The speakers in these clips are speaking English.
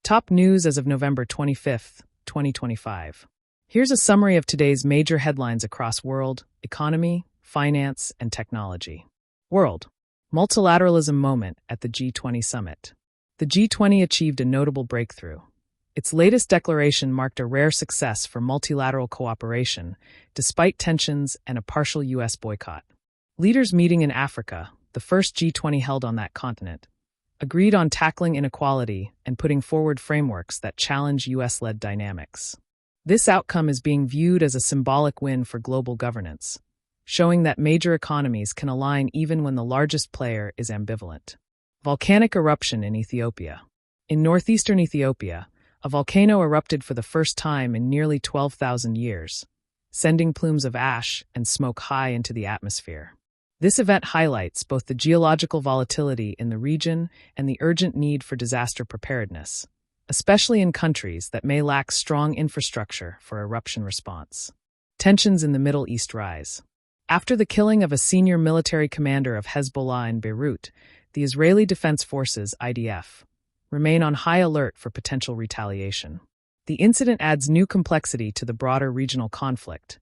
Top news as of November 25th, 2025. Here's a summary of today's major headlines across world, economy, finance, and technology. World. Multilateralism moment at the G20 summit. The G20 achieved a notable breakthrough. Its latest declaration marked a rare success for multilateral cooperation, despite tensions and a partial U.S. boycott. Leaders meeting in Africa, the first G20 held on that continent, agreed on tackling inequality and putting forward frameworks that challenge U.S.-led dynamics. This outcome is being viewed as a symbolic win for global governance, showing that major economies can align even when the largest player is ambivalent. Volcanic eruption in Ethiopia. In northeastern Ethiopia, a volcano erupted for the first time in nearly 12,000 years, sending plumes of ash and smoke high into the atmosphere. This event highlights both the geological volatility in the region and the urgent need for disaster preparedness, especially in countries that may lack strong infrastructure for eruption response. Tensions in the Middle East rise. After the killing of a senior military commander of Hezbollah in Beirut, the Israeli Defense Forces, IDF, remain on high alert for potential retaliation. The incident adds new complexity to the broader regional conflict,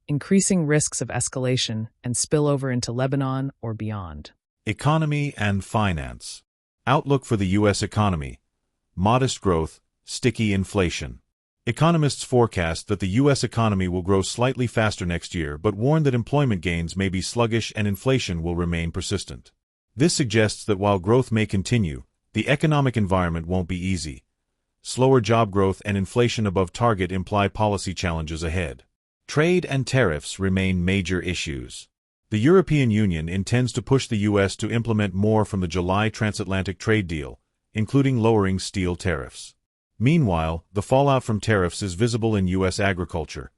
increasing risks of escalation and spillover into Lebanon or beyond. Economy and finance. Outlook for the U.S. economy. Modest growth, sticky inflation. Economists forecast that the U.S. economy will grow slightly faster next year, but warn that employment gains may be sluggish and inflation will remain persistent. This suggests that while growth may continue, the economic environment won't be easy. Slower job growth and inflation above target imply policy challenges ahead. Trade and tariffs remain major issues. The European Union intends to push the U.S. to implement more from the July transatlantic trade deal, including lowering steel tariffs. Meanwhile, the fallout from tariffs is visible in U.S. agriculture.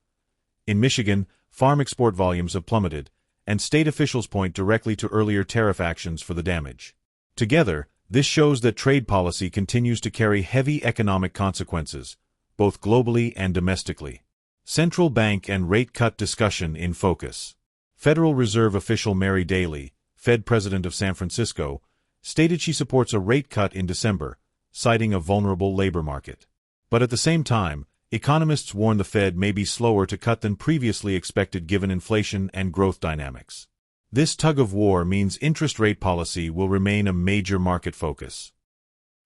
In Michigan, farm export volumes have plummeted, and state officials point directly to earlier tariff actions for the damage. Together, this shows that trade policy continues to carry heavy economic consequences, both globally and domestically. Central bank and rate cut discussion in focus. Federal Reserve official Mary Daly, Fed president of San Francisco, stated she supports a rate cut in December, citing a vulnerable labor market. But at the same time, economists warn the Fed may be slower to cut than previously expected given inflation and growth dynamics. This tug-of-war means interest rate policy will remain a major market focus.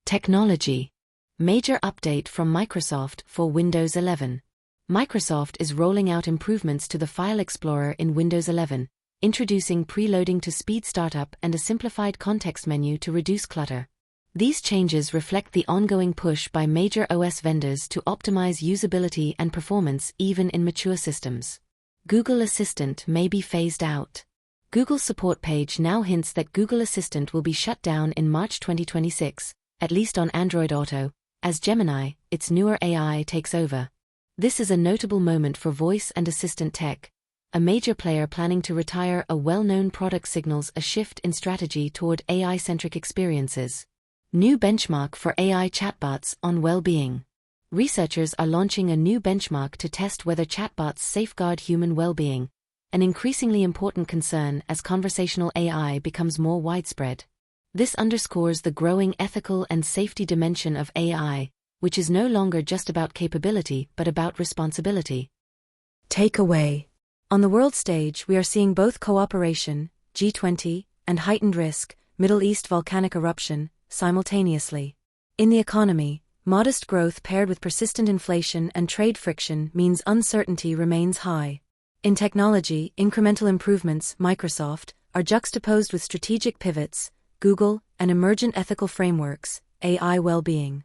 Technology. Major update from Microsoft for Windows 11. Microsoft is rolling out improvements to the File Explorer in Windows 11, introducing preloading to speed startup and a simplified context menu to reduce clutter. These changes reflect the ongoing push by major OS vendors to optimize usability and performance even in mature systems. Google Assistant may be phased out. Google's support page now hints that Google Assistant will be shut down in March 2026, at least on Android Auto, as Gemini, its newer AI, takes over. This is a notable moment for voice and assistant tech. A major player planning to retire a well-known product signals a shift in strategy toward AI-centric experiences. New benchmark for AI chatbots on well-being. Researchers are launching a new benchmark to test whether chatbots safeguard human well-being, an increasingly important concern as conversational AI becomes more widespread. This underscores the growing ethical and safety dimension of AI, which is no longer just about capability but about responsibility. Takeaway. On the world stage, we are seeing both cooperation, G20, and heightened risk, Middle East volcanic eruption, simultaneously. In the economy, modest growth paired with persistent inflation and trade friction means uncertainty remains high. In technology, incremental improvements, Microsoft, are juxtaposed with strategic pivots, Google, and emergent ethical frameworks, AI well-being.